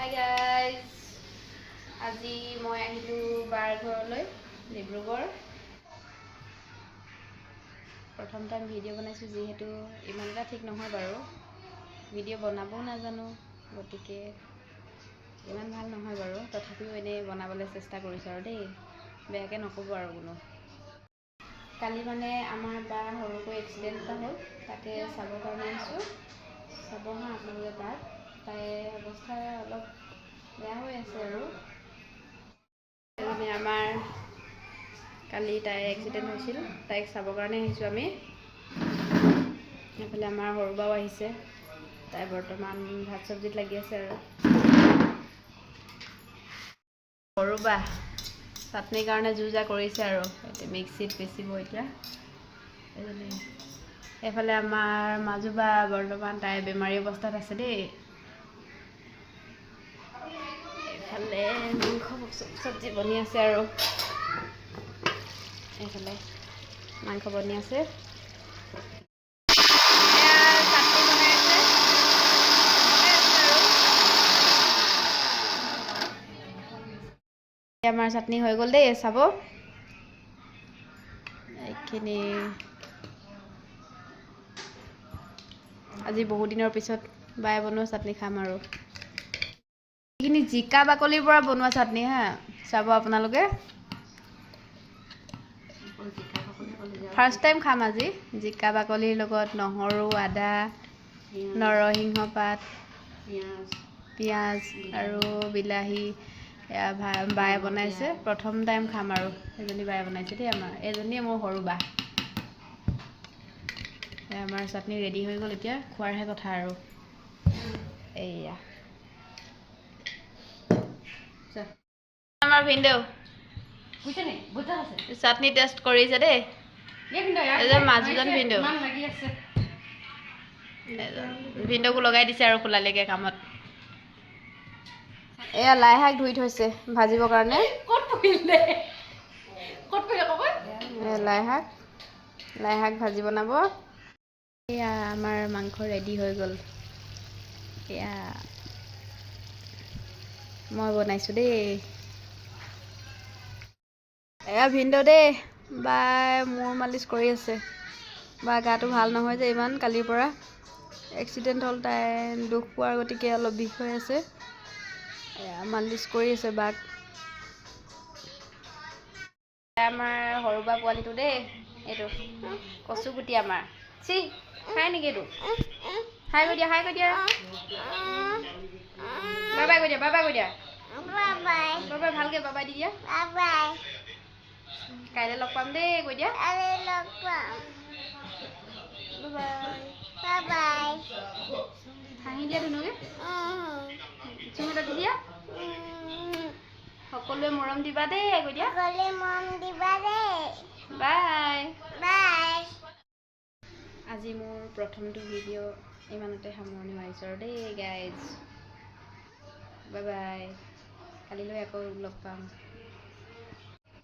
Hi guys, আজি মই আহিলোঁ বাৰ ঘৰলৈ ডিব্ৰুগড়। প্ৰথম টাইম ভিডিঅ' বনাইছোঁ, যিহেতু ইমান এটা ঠিক নহয় বাৰু, ভিডিঅ' বনাবও নাজানো, গতিকে ইমান ভাল নহয় বাৰু। তথাপিও এনেই বনাবলৈ চেষ্টা কৰিছোঁ আৰু দেই, বেয়াকৈ নক'ব আৰু কোনো। কালি মানে আমাৰ বা সৰুকৈ এক্সিডেণ্ট এটা হ'ল, তাকে চাবৰ কাৰণে আহিছোঁ। চাব হা আপোনালোকে তাইৰ অৱস্থা অলপ বেয়া হৈ আছে আৰু মানে আমাৰ কালি তাইৰ এক্সিডেণ্ট হৈছিল, তাইক চাবৰ কাৰণে আহিছোঁ আমি। এইফালে আমাৰ সৰু বাও আহিছে, তাই বৰ্তমান ভাত চব্জিত লাগি আছে আৰু সৰু বা চাটনিৰ কাৰণে যো-জা কৰিছে আৰু এতিয়া মিক্সিত পিচিব এতিয়া। এইফালে আমাৰ মাজু বা বৰ্তমান তাই বেমাৰী অৱস্থাত আছে দেই। এইফালে মাংস চব্জি বনি আছে আৰু এইফালে মাংস বনি আছে, চাটনি বনাই আছে। আমাৰ চাটনি হৈ গ'ল দেই, চাব এইখিনি। আজি বহুত দিনৰ পিছত বায়ে বনোৱা চাটনি খাম আৰু এইখিনি জিকা বাকলিৰ পৰা বনোৱা চাটনি হা, চাব আপোনালোকে। ফাৰ্ষ্ট টাইম খাম আজি। জিকা বাকলিৰ লগত নহৰু, আদা, নৰসিংহ পাত, পিঁয়াজ আৰু বিলাহী বায়ে বনাইছে। প্ৰথম টাইম খাম আৰু এজনী বায়ে বনাইছে দেই আমাৰ। এজনীয়ে মোৰ সৰু বা। আমাৰ চাটনি ৰেডি হৈ গ'ল, এতিয়া খোৱাৰহে কথা আৰু এইয়া আমাৰ ভিনদেউ চাটনি টেষ্ট কৰিছে দেই। মাজুজন ভিনদেউ, ভিনদেউকো লগাই দিছে আৰু খোলালৈকে কামত। এয়া লাই শাক ধুই থৈছে ভাজিবৰ কাৰণে। লাই শাক ভাজি বনাব। এয়া আমাৰ মাংস ৰেডি হৈ গ'ল। এয়া মই বনাইছোঁ দেই। এয়া ভিনদেউ দেই, বাই মূৰ মালিচ কৰি আছে। বা গাটো ভাল নহয় যে ইমান, কালিৰ পৰা এক্সিডেণ্ট হ'ল। তাই দুখ পোৱাৰ গতিকে অলপ বিষ হৈ আছে। এয়া মালিচ কৰি আছে বাক। আমাৰ সৰু বা পোৱালিটো দেই, এইটো কচুগুটি আমাৰ। চি খাই নেকি এইটো? হাই কৈ দিয়া, হাই কৈ দিয়া, বাই বাই কৈ দিয়া, বাই বাই কৈ দিয়া, বাই বাই ভালকৈ বাই বাই দি দিয়া। কাইলৈ লগ পাম দেই কৈ দিয়া। হাঁহি দিয়া ধুনুকে, চুম এটা দি দিয়া। সকলোৱে মৰম দিবা দেই কৈ দিয়া। Bye bye. আজি মোৰ প্ৰথমটো ভিডিঅ' ইমানতে সামৰণি মাৰিছোঁ আৰু দেই গাইজ। বাই বাই, কালিলৈ আকৌ লগ পাম।